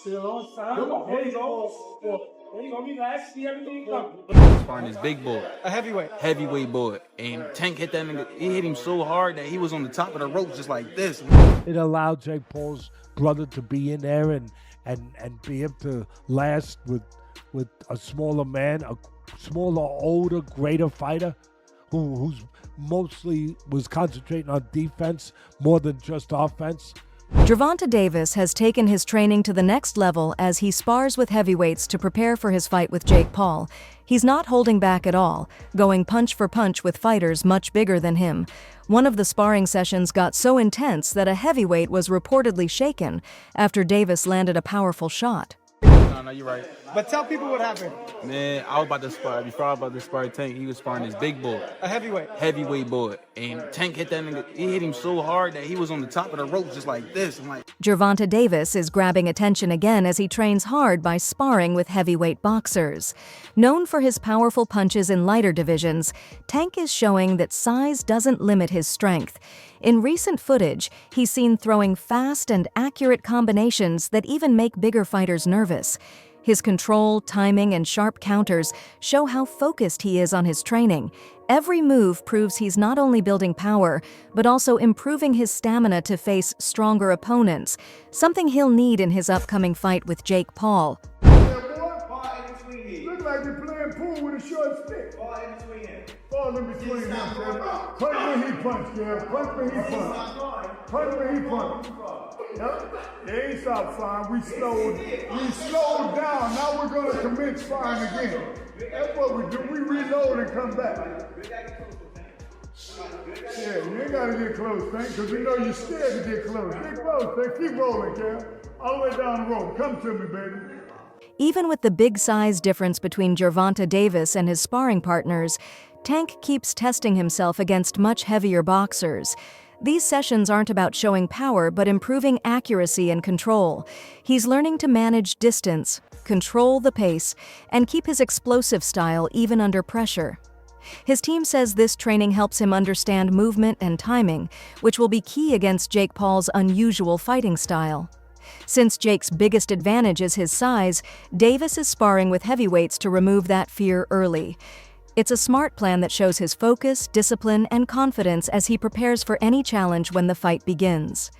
Still on time. There you go. There you go. Relax. See everything coming. Sparring this big boy, A heavyweight. heavyweight boy, and Tank hit that nigga. He hit him so hard that he was on the top of the rope just like this. It allowed Jake Paul's brother to be in there and be able to last with a smaller man, a smaller, older, greater fighter who's mostly was concentrating on defense more than just offense. Gervonta Davis has taken his training to the next level as he spars with heavyweights to prepare for his fight with Jake Paul. He's not holding back at all, going punch for punch with fighters much bigger than him. One of the sparring sessions got so intense that a heavyweight was reportedly shaken after Davis landed a powerful shot. No, you're right. But tell people what happened. Man, I was about to spar. Before I was about to spar Tank, he was sparring this big boy, A heavyweight. heavyweight boy, and Tank hit that nigga. He hit him so hard that he was on the top of the rope just like this. I'm like, Gervonta Davis is grabbing attention again as he trains hard by sparring with heavyweight boxers. Known for his powerful punches in lighter divisions, Tank is showing that size doesn't limit his strength. In recent footage, he's seen throwing fast and accurate combinations that even make bigger fighters nervous. His control, timing, and sharp counters show how focused he is on his training. Every move proves he's not only building power, but also improving his stamina to face stronger opponents, something he'll need in his upcoming fight with Jake Paul. Look like you're playing pool with a short stick. Ball in between them, Kev. Punch when he punch, Kev. Punch when he punch. Punch when he punch. Yep. They ain't stopped firing. We slowed down. Now we're gonna commence firing again. That's what we do. We reload and come back. Yeah, you ain't gotta get close, Tank, because we know you're scared to get close. Get close, Tank. Keep rolling, Kev. All the way down the road. Come to me, baby. Even with the big size difference between Gervonta Davis and his sparring partners, Tank keeps testing himself against much heavier boxers. These sessions aren't about showing power, but improving accuracy and control. He's learning to manage distance, control the pace, and keep his explosive style even under pressure. His team says this training helps him understand movement and timing, which will be key against Jake Paul's unusual fighting style. Since Jake's biggest advantage is his size, Davis is sparring with heavyweights to remove that fear early. It's a smart plan that shows his focus, discipline, and confidence as he prepares for any challenge when the fight begins.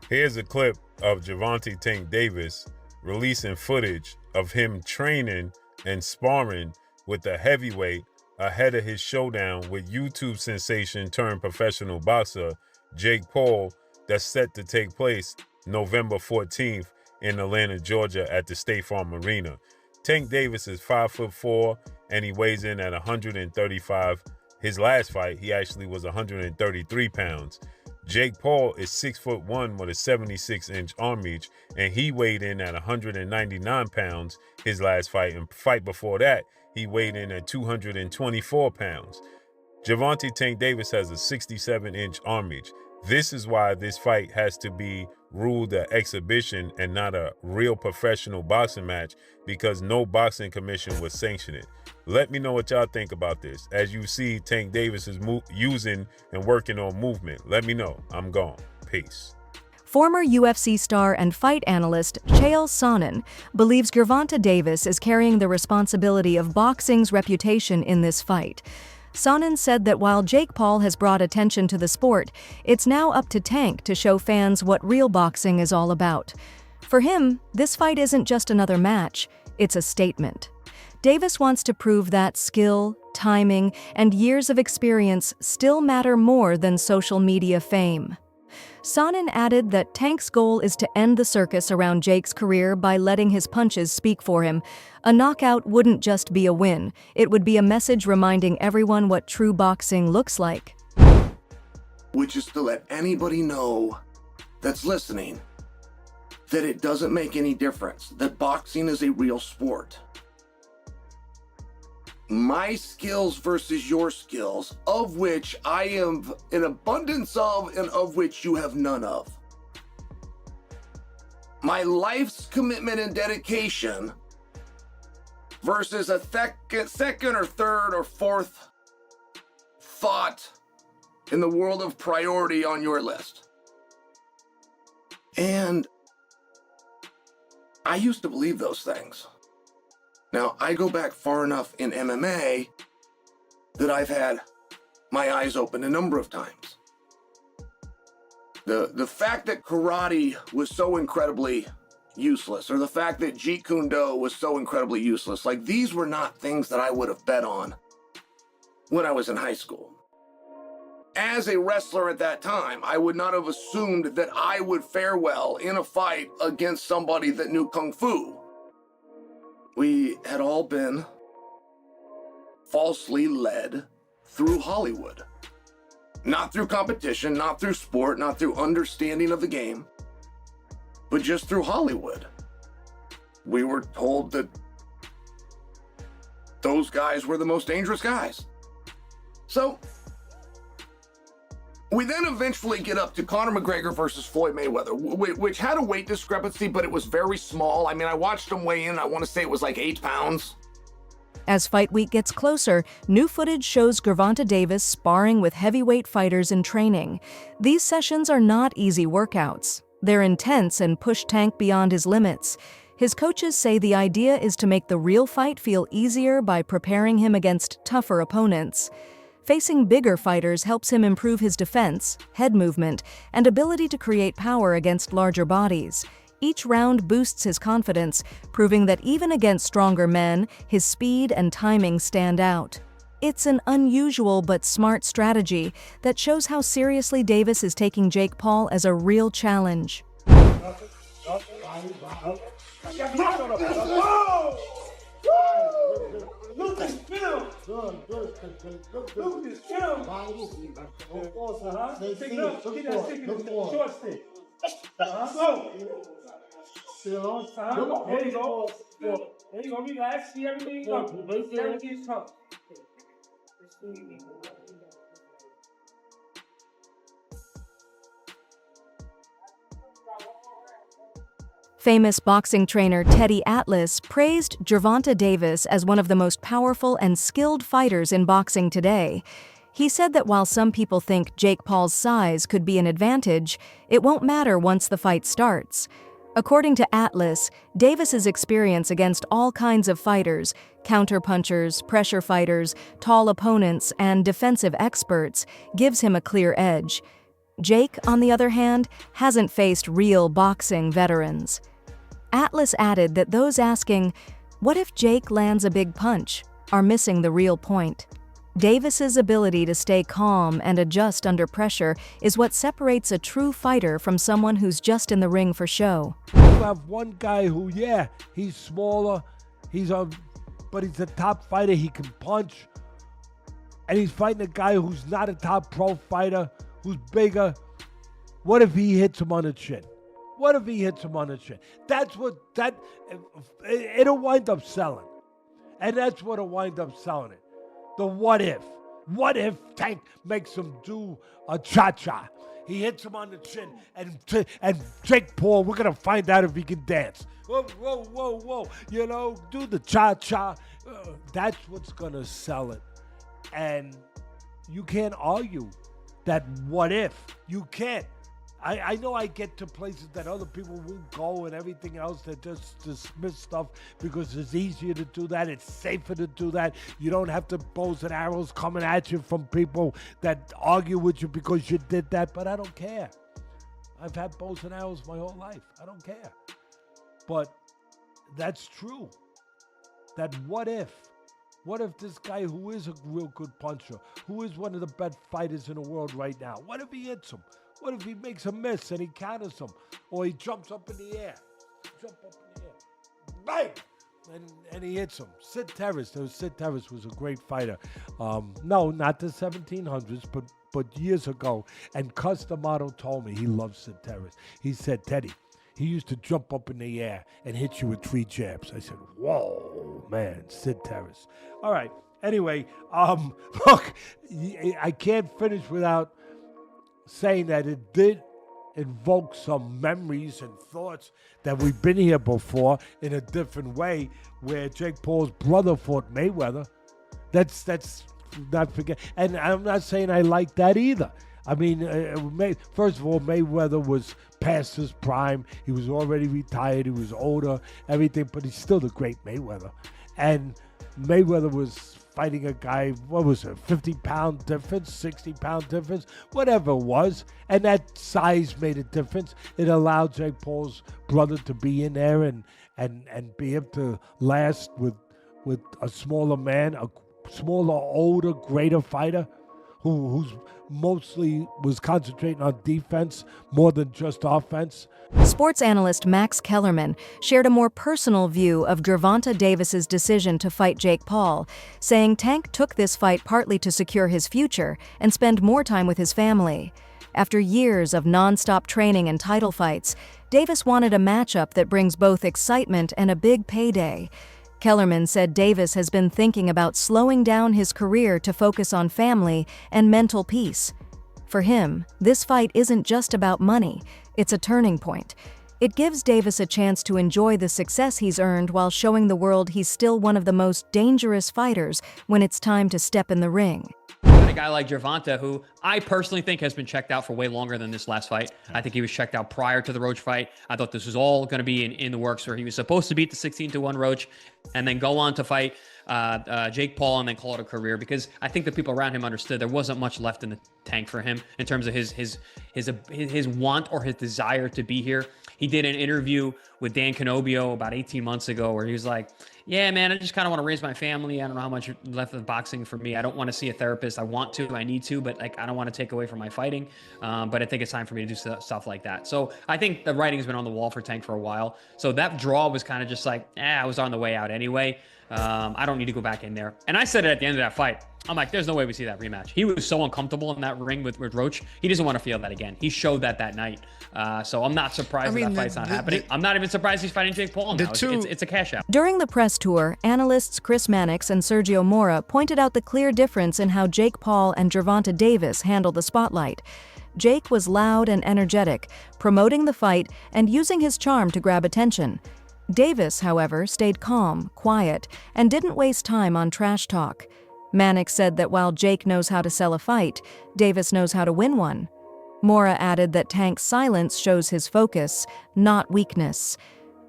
Here's a clip of Gervonta Tank Davis releasing footage of him training and sparring with the heavyweight ahead of his showdown with YouTube sensation turned professional boxer Jake Paul that's set to take place November 14th in Atlanta, Georgia at the State Farm Arena. Tank Davis is 5'4" and he weighs in at 135. His last fight, he actually was 133 pounds. Jake Paul is 6'1" with a 76-inch arm reach, and he weighed in at 199 pounds his last fight. And fight before that, he weighed in at 224 pounds. Gervonta Tank Davis has a 67-inch arm reach. This is why this fight has to be ruled an exhibition and not a real professional boxing match, because no boxing commission would sanction it. Let me know what y'all think about this. As you see, Tank Davis is using and working on movement. Let me know. I'm gone. Peace. Former UFC star and fight analyst Chael Sonnen believes Gervonta Davis is carrying the responsibility of boxing's reputation in this fight. Sonnen said that while Jake Paul has brought attention to the sport, it's now up to Tank to show fans what real boxing is all about. For him, this fight isn't just another match, it's a statement. Davis wants to prove that skill, timing, and years of experience still matter more than social media fame. Sonnen added that Tank's goal is to end the circus around Jake's career by letting his punches speak for him. A knockout wouldn't just be a win, it would be a message reminding everyone what true boxing looks like. Which is to let anybody know that's listening that it doesn't make any difference, that boxing is a real sport. My skills versus your skills, of which I have an abundance of and of which you have none of. My life's commitment and dedication versus a second or third or fourth thought in the world of priority on your list. And I used to believe those things. Now, I go back far enough in MMA that I've had my eyes open a number of times. The fact that karate was so incredibly useless, or the fact that Jeet Kune Do was so incredibly useless, like these were not things that I would have bet on when I was in high school. As a wrestler at that time, I would not have assumed that I would fare well in a fight against somebody that knew Kung Fu. We had all been falsely led through Hollywood. Not through competition, not through sport, not through understanding of the game, but just through Hollywood. We were told that those guys were the most dangerous guys. So, we then eventually get up to Conor McGregor versus Floyd Mayweather, which had a weight discrepancy, but it was very small. I mean, I watched him weigh in, I want to say it was like 8 pounds. As fight week gets closer, new footage shows Gervonta Davis sparring with heavyweight fighters in training. These sessions are not easy workouts. They're intense and push Tank beyond his limits. His coaches say the idea is to make the real fight feel easier by preparing him against tougher opponents. Facing bigger fighters helps him improve his defense, head movement, and ability to create power against larger bodies. Each round boosts his confidence, proving that even against stronger men, his speed and timing stand out. It's an unusual but smart strategy that shows how seriously Davis is taking Jake Paul as a real challenge. Lucas, film! Lucas, film! Take it up, get that stick in the short stick. Go! Still on time. There you go. There you go, relax, see everything go. Everything's tough. Famous boxing trainer Teddy Atlas praised Gervonta Davis as one of the most powerful and skilled fighters in boxing today. He said that while some people think Jake Paul's size could be an advantage, it won't matter once the fight starts. According to Atlas, Davis's experience against all kinds of fighters, counterpunchers, pressure fighters, tall opponents, and defensive experts, gives him a clear edge. Jake, on the other hand, hasn't faced real boxing veterans. Atlas added that those asking, "What if Jake lands a big punch?" are missing the real point. Davis's ability to stay calm and adjust under pressure is what separates a true fighter from someone who's just in the ring for show. You have one guy who, he's smaller, but he's a top fighter, he can punch, and he's fighting a guy who's not a top pro fighter, who's bigger. What if he hits him on the chin? What if he hits him on the chin? It'll wind up selling. And that's what'll wind up selling it. The what if. What if Tank makes him do a cha-cha? He hits him on the chin, and Jake Paul, we're going to find out if he can dance. Whoa, whoa, whoa, whoa. Do the cha-cha. That's what's going to sell it. And you can't argue that what if. You can't. I know I get to places that other people won't go and everything else, that just dismiss stuff because it's easier to do that, it's safer to do that. You don't have to bows and arrows coming at you from people that argue with you because you did that, but I don't care. I've had bows and arrows my whole life. I don't care. But that's true. That what if? What if this guy who is a real good puncher, who is one of the best fighters in the world right now, what if he hits him? What if he makes a miss and he counters him? Or he jumps up in the air. Bang! And he hits him. Sid Terrace was a great fighter. No, not the 1700s, but years ago. And Cus D'Amato told me he loved Sid Terrace. He said, Teddy, he used to jump up in the air and hit you with 3 jabs. I said, whoa, man, Sid Terrace. All right. Anyway, look, I can't finish without saying that it did invoke some memories and thoughts that we've been here before in a different way, where Jake Paul's brother fought Mayweather. That's not forget. And I'm not saying I like that either. I mean, first of all, Mayweather was past his prime. He was already retired. He was older, everything, but he's still the great Mayweather. And Mayweather was fighting a guy, what was it, 50-pound difference, 60-pound difference, whatever it was. And that size made a difference. It allowed Jake Paul's brother to be in there and be able to last with a smaller man, a smaller, older, greater fighter who's mostly was concentrating on defense more than just offense. Sports analyst Max Kellerman shared a more personal view of Gervonta Davis's decision to fight Jake Paul, saying Tank took this fight partly to secure his future and spend more time with his family. After years of non-stop training and title fights, Davis wanted a matchup that brings both excitement and a big payday. Kellerman said Davis has been thinking about slowing down his career to focus on family and mental peace. For him, this fight isn't just about money, it's a turning point. It gives Davis a chance to enjoy the success he's earned while showing the world he's still one of the most dangerous fighters when it's time to step in the ring. A guy like Gervonta, who I personally think has been checked out for way longer than this last fight. I think he was checked out prior to the Roach fight. I thought this was all going to be in the works, where he was supposed to beat the 16-1 Roach and then go on to fight Jake Paul and then call it a career, because I think the people around him understood there wasn't much left in the tank for him in terms of his want or his desire to be here. He did an interview with Dan Canobio about 18 months ago where he was like, yeah, man, I just kind of want to raise my family. I don't know how much left of boxing for me. I don't want to see a therapist. I want to, I need to, but like, I don't want to take away from my fighting. But I think it's time for me to do stuff like that. So I think the writing's been on the wall for Tank for a while. So that draw was kind of just like, I was on the way out anyway. I don't need to go back in there. And I said it at the end of that fight. I'm like, there's no way we see that rematch. He was so uncomfortable in that ring with Roach. He doesn't want to feel that again. He showed that night. So I'm not surprised that fight's not happening. I'm not even surprised he's fighting Jake Paul now. It's a cash out. During the press tour, analysts Chris Mannix and Sergio Mora pointed out the clear difference in how Jake Paul and Gervonta Davis handled the spotlight. Jake was loud and energetic, promoting the fight and using his charm to grab attention. Davis, however, stayed calm, quiet, and didn't waste time on trash talk. Mannix said that while Jake knows how to sell a fight, Davis knows how to win one. Mora added that Tank's silence shows his focus, not weakness.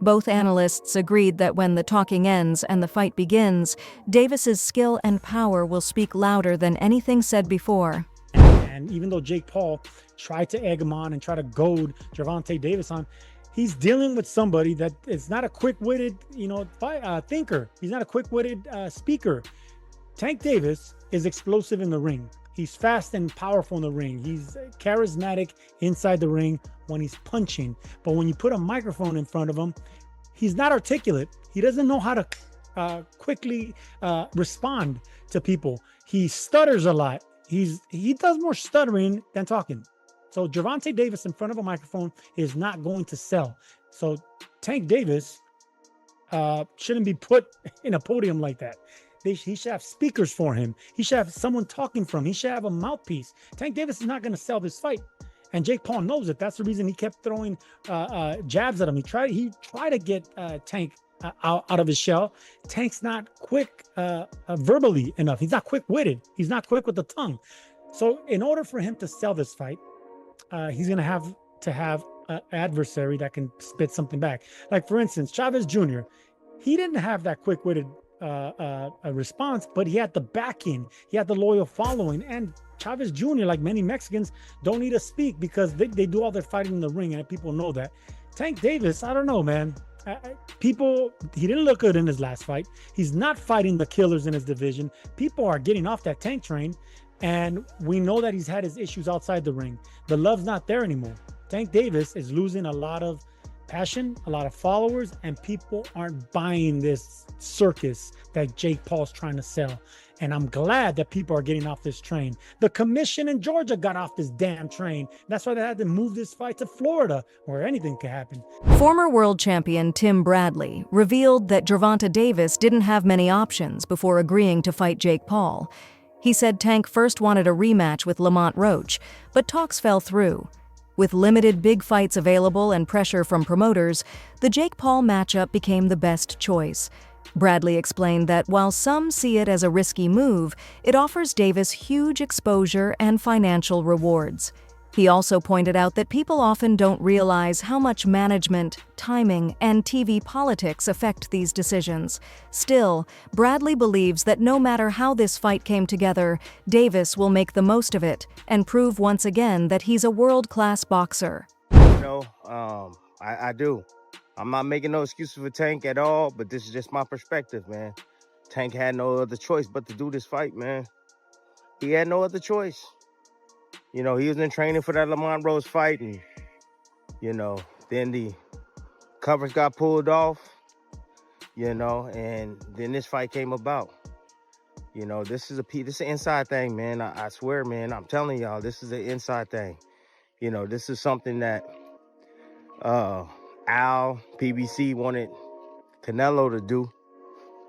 Both analysts agreed that when the talking ends and the fight begins, Davis's skill and power will speak louder than anything said before. And even though Jake Paul tried to egg him on and try to goad Gervonta Davis on, he's dealing with somebody that is not a quick-witted, thinker. He's not a quick-witted speaker. Tank Davis is explosive in the ring. He's fast and powerful in the ring. He's charismatic inside the ring when he's punching. But when you put a microphone in front of him, he's not articulate. He doesn't know how to quickly respond to people. He stutters a lot. He does more stuttering than talking. So Gervonta Davis in front of a microphone is not going to sell. So Tank Davis shouldn't be put in a podium like that. He should have speakers for him. He should have someone talking for him. He should have a mouthpiece. Tank Davis is not going to sell this fight. And Jake Paul knows it. That's the reason he kept throwing jabs at him. He tried to get Tank out of his shell. Tank's not quick verbally enough. He's not quick-witted. He's not quick with the tongue. So in order for him to sell this fight, he's going to have an adversary that can spit something back. Like, for instance, Chavez Jr., he didn't have that quick-witted a response, but he had the backing, he had the loyal following. And Chavez Jr., like many Mexicans, don't need to speak because they do all their fighting in the ring, and people know that. Tank Davis, I don't know, man. He didn't look good in his last fight. He's not fighting the killers in his division. People are getting off that Tank train, and we know that he's had his issues outside the ring. The love's not there anymore. Tank Davis is losing a lot of passion, a lot of followers, and people aren't buying this circus that Jake Paul's trying to sell. And I'm glad that people are getting off this train. The commission in Georgia got off this damn train. That's why they had to move this fight to Florida, where anything could happen. Former world champion Tim Bradley revealed that Gervonta Davis didn't have many options before agreeing to fight Jake Paul. He said Tank first wanted a rematch with Lamont Roach, but talks fell through. With limited big fights available and pressure from promoters, the Jake Paul matchup became the best choice. Bradley explained that while some see it as a risky move, it offers Davis huge exposure and financial rewards. He also pointed out that people often don't realize how much management, timing, and TV politics affect these decisions. Still, Bradley believes that no matter how this fight came together, Davis will make the most of it and prove once again that he's a world-class boxer. I do. I'm not making no excuses for Tank at all, but this is just my perspective, man. Tank had no other choice but to do this fight, man. He had no other choice. He was in training for that Lamont Rose fight, and, then the covers got pulled off, and then this fight came about. This is an inside thing, man. I swear, man, I'm telling y'all, this is an inside thing. This is something that Al, PBC wanted Canelo to do,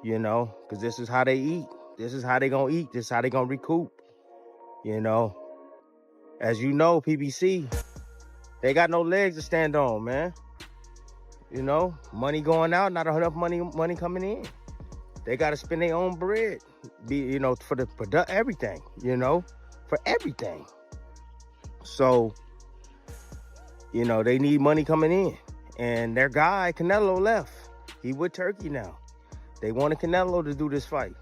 because this is how they eat. This is how they gonna eat. This is how they gonna recoup, As you know, PBC, they got no legs to stand on, man. Money going out, not enough money coming in. They got to spend their own bread, for everything, for everything. So, they need money coming in. And their guy, Canelo, left. He with Turkey now. They wanted Canelo to do this fight.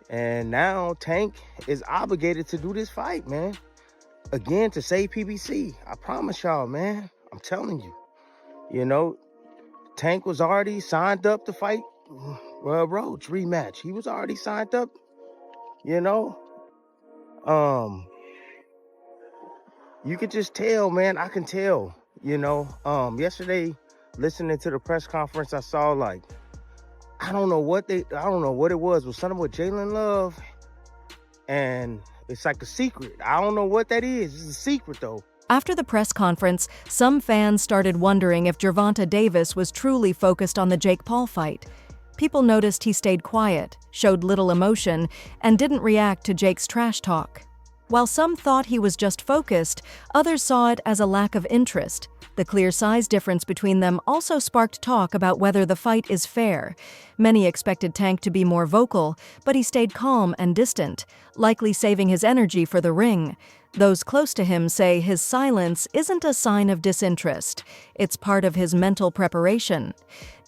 And now Tank is obligated to do this fight, man. Again, to save PBC. I promise y'all, man. I'm telling you. Tank was already signed up to fight Roach rematch. He was already signed up, You could just tell, man. I can tell, Yesterday, listening to the press conference, I saw, I don't know what it was. It was something with Jalen Love, and it's like a secret. I don't know what that is. It's a secret, though. After the press conference, some fans started wondering if Gervonta Davis was truly focused on the Jake Paul fight. People noticed he stayed quiet, showed little emotion, and didn't react to Jake's trash talk. While some thought he was just focused, others saw it as a lack of interest. The clear size difference between them also sparked talk about whether the fight is fair. Many expected Tank to be more vocal, but he stayed calm and distant, likely saving his energy for the ring. Those close to him say his silence isn't a sign of disinterest. It's part of his mental preparation.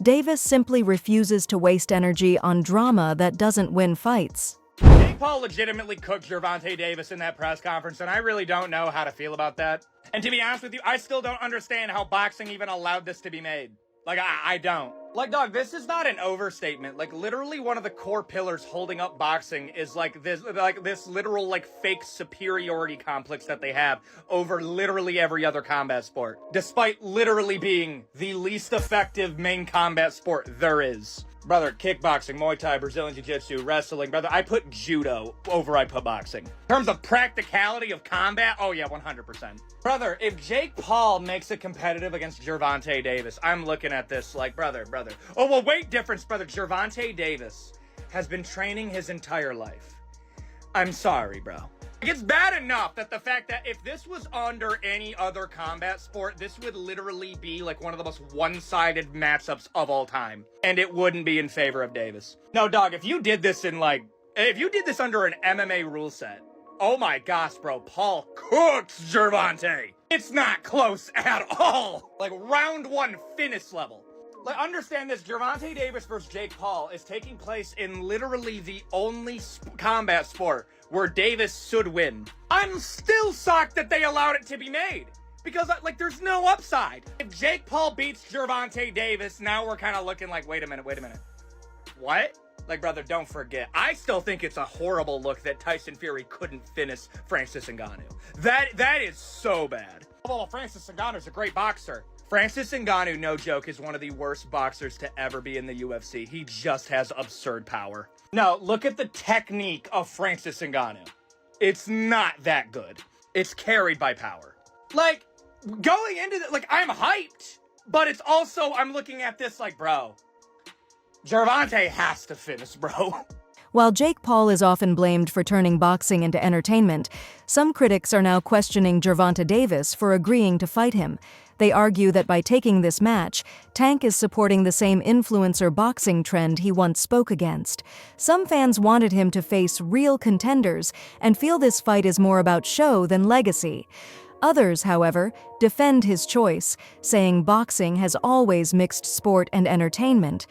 Davis simply refuses to waste energy on drama that doesn't win fights. Jake Paul legitimately cooked Gervonta Davis in that press conference, and I really don't know how to feel about that. And to be honest with you, I still don't understand how boxing even allowed this to be made. I don't. Dog, this is not an overstatement. Literally one of the core pillars holding up boxing is this literal, fake superiority complex that they have over literally every other combat sport. Despite literally being the least effective main combat sport there is. Brother, kickboxing, Muay Thai, Brazilian Jiu-Jitsu, wrestling, brother, I put judo over I put boxing. In terms of practicality of combat, oh yeah, 100%. Brother, if Jake Paul makes it competitive against Gervonta Davis, I'm looking at this brother. Oh, well, weight difference, brother. Gervonta Davis has been training his entire life. I'm sorry, bro. It's bad enough that the fact that if this was under any other combat sport, this would literally be one of the most one-sided matchups of all time. And it wouldn't be in favor of Davis. No, dog, if you did this under an MMA rule set, oh my gosh, bro, Paul cooks Gervonta. It's not close at all. Round one finish level. Understand this, Gervonta Davis versus Jake Paul is taking place in literally the only combat sport where Davis should win. I'm still shocked that they allowed it to be made. Because, there's no upside. If Jake Paul beats Gervonta Davis, now we're kind of looking wait a minute. What? Brother, don't forget. I still think it's a horrible look that Tyson Fury couldn't finish Francis Ngannou. That is so bad. Well, Francis Ngannou's a great boxer. Francis Ngannou, no joke, is one of the worst boxers to ever be in the UFC. He just has absurd power. No, look at the technique of Francis Ngannou. It's not that good. It's carried by power. Going into I'm hyped, but it's also, I'm looking at this bro, Gervonta has to finish, bro. While Jake Paul is often blamed for turning boxing into entertainment, some critics are now questioning Gervonta Davis for agreeing to fight him. They argue that by taking this match, Tank is supporting the same influencer boxing trend he once spoke against. Some fans wanted him to face real contenders and feel this fight is more about show than legacy. Others, however, defend his choice, saying boxing has always mixed sport and entertainment.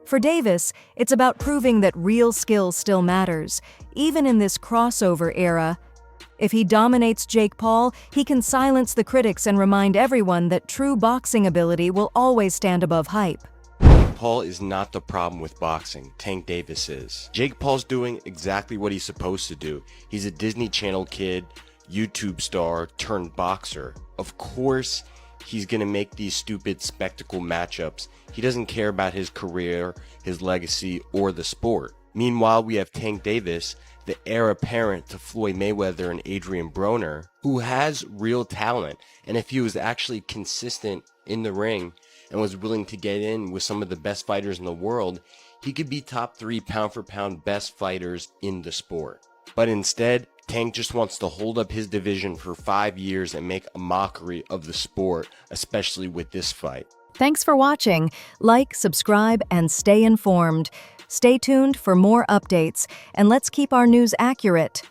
For Davis, it's about proving that real skill still matters, even in this crossover era. If he dominates Jake Paul, he can silence the critics and remind everyone that true boxing ability will always stand above hype. Paul is not the problem with boxing, Tank Davis is. Jake Paul's doing exactly what he's supposed to do. He's a Disney Channel kid, YouTube star turned boxer. Of course, he's gonna make these stupid spectacle matchups. He doesn't care about his career, his legacy, or the sport. Meanwhile, we have Tank Davis, the heir apparent to Floyd Mayweather and Adrian Broner, who has real talent. And if he was actually consistent in the ring and was willing to get in with some of the best fighters in the world, he could be top 3 pound for pound best fighters in the sport. But instead, Tank just wants to hold up his division for 5 years and make a mockery of the sport, especially with this fight. Thanks for watching. Like, subscribe, and stay informed. Stay tuned for more updates, and let's keep our news accurate.